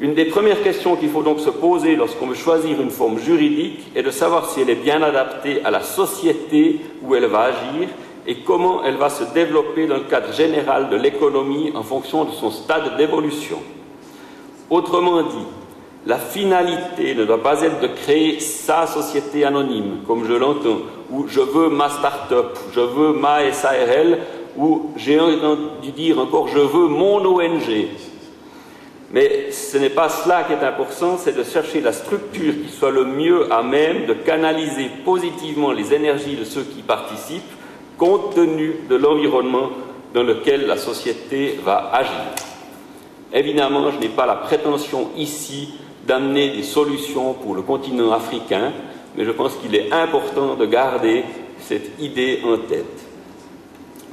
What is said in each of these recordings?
Une des premières questions qu'il faut donc se poser lorsqu'on veut choisir une forme juridique est de savoir si elle est bien adaptée à la société où elle va agir et comment elle va se développer dans le cadre général de l'économie en fonction de son stade d'évolution. Autrement dit, la finalité ne doit pas être de créer sa société anonyme, comme je l'entends, ou je veux ma start-up, je veux ma SARL, ou j'ai entendu dire encore je veux mon ONG. Mais ce n'est pas cela qui est important, c'est de chercher la structure qui soit le mieux à même de canaliser positivement les énergies de ceux qui participent, compte tenu de l'environnement dans lequel la société va agir. Évidemment, je n'ai pas la prétention ici d'amener des solutions pour le continent africain, mais je pense qu'il est important de garder cette idée en tête.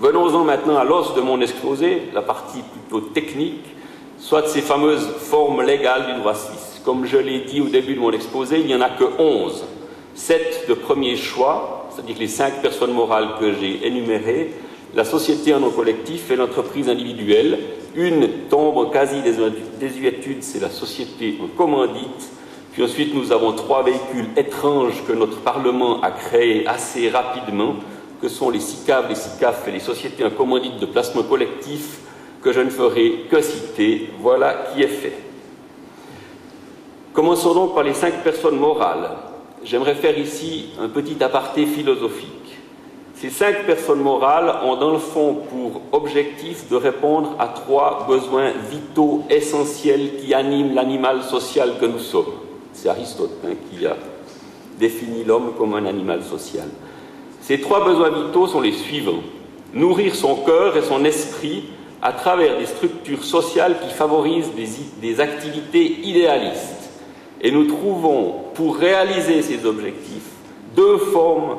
Venons-en maintenant à l'os de mon exposé, la partie plutôt technique, soit de ces fameuses formes légales du droit suisse. Comme je l'ai dit au début de mon exposé, il n'y en a que 11. 7 de premier choix, c'est-à-dire les 5 personnes morales que j'ai énumérées, la société en nom collectif et l'entreprise individuelle. Une tombe en quasi-désuétude, c'est la société en commandite. Puis ensuite, nous avons 3 véhicules étranges que notre Parlement a créés assez rapidement, que sont les SICAV, les SICAF et les sociétés en commandite de placement collectif, que je ne ferai que citer. Voilà qui est fait. Commençons donc par les 5 personnes morales. J'aimerais faire ici un petit aparté philosophique. Ces 5 personnes morales ont dans le fond pour objectif de répondre à 3 besoins vitaux essentiels qui animent l'animal social que nous sommes. C'est Aristote qui a défini l'homme comme un animal social. Ces 3 besoins vitaux sont les suivants. Nourrir son cœur et son esprit à travers des structures sociales qui favorisent des activités idéalistes. Et nous trouvons, pour réaliser ces objectifs, 2 formes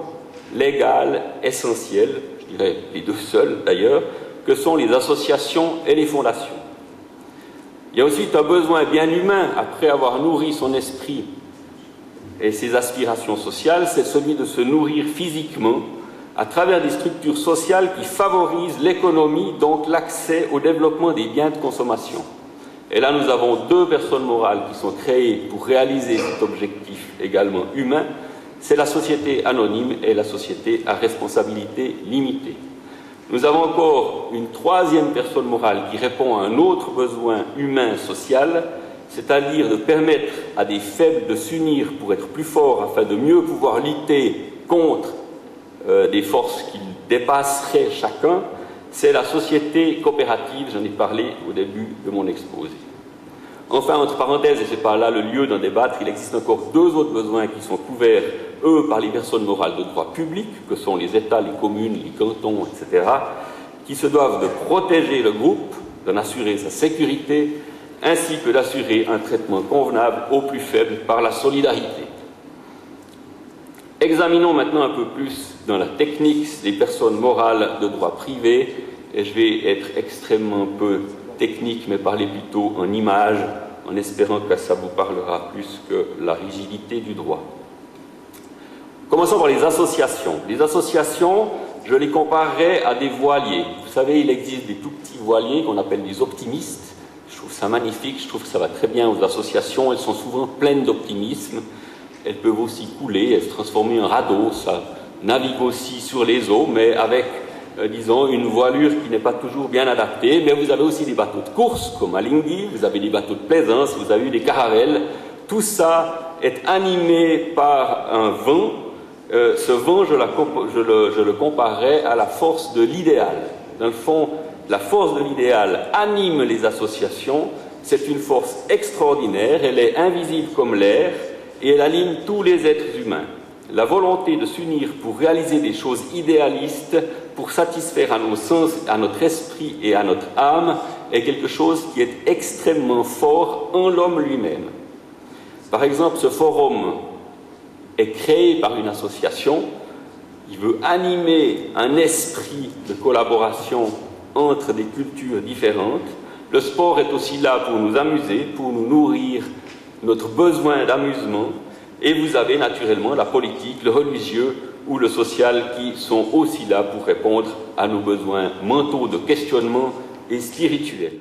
légales essentielles, je dirais les 2 seules d'ailleurs, que sont les associations et les fondations. Il y a ensuite un besoin bien humain, après avoir nourri son esprit et ses aspirations sociales, c'est celui de se nourrir physiquement à travers des structures sociales qui favorisent l'économie, donc l'accès au développement des biens de consommation. Et là, nous avons 2 personnes morales qui sont créées pour réaliser cet objectif également humain. C'est la société anonyme et la société à responsabilité limitée. Nous avons encore une 3e personne morale qui répond à un autre besoin humain social, c'est-à-dire de permettre à des faibles de s'unir pour être plus forts afin de mieux pouvoir lutter contre des forces qui dépasseraient chacun. C'est la société coopérative, j'en ai parlé au début de mon exposé. Enfin, entre parenthèses, et ce n'est pas là le lieu d'en débattre, il existe encore 2 autres besoins qui sont couverts, eux, par les personnes morales de droit public, que sont les États, les communes, les cantons, etc., qui se doivent de protéger le groupe, d'en assurer sa sécurité, ainsi que d'assurer un traitement convenable aux plus faibles par la solidarité. Examinons maintenant un peu plus dans la technique des personnes morales de droit privé, et je vais être extrêmement peu technique, mais parler plutôt en images, en espérant que ça vous parlera plus que la rigidité du droit. Commençons par les associations. Les associations, je les comparerais à des voiliers. Vous savez, il existe des tout petits voiliers qu'on appelle des optimistes. Je trouve ça magnifique, je trouve que ça va très bien aux associations. Elles sont souvent pleines d'optimisme. Elles peuvent aussi couler, elles se transformer en radeau, ça navigue aussi sur les eaux, mais avec, disons, une voilure qui n'est pas toujours bien adaptée. Mais vous avez aussi des bateaux de course, comme à Lingui, vous avez des bateaux de plaisance, vous avez des caravelles. Tout ça est animé par un vent. Ce vent, je le comparerais à la force de l'idéal. Dans le fond, la force de l'idéal anime les associations. C'est une force extraordinaire, elle est invisible comme l'air, et elle anime tous les êtres humains. La volonté de s'unir pour réaliser des choses idéalistes, pour satisfaire à nos sens, à notre esprit et à notre âme, est quelque chose qui est extrêmement fort en l'homme lui-même. Par exemple, ce forum est créé par une association, il veut animer un esprit de collaboration entre des cultures différentes. Le sport est aussi là pour nous amuser, pour nous nourrir notre besoin d'amusement, et vous avez naturellement la politique, le religieux ou le social qui sont aussi là pour répondre à nos besoins mentaux de questionnement et spirituels.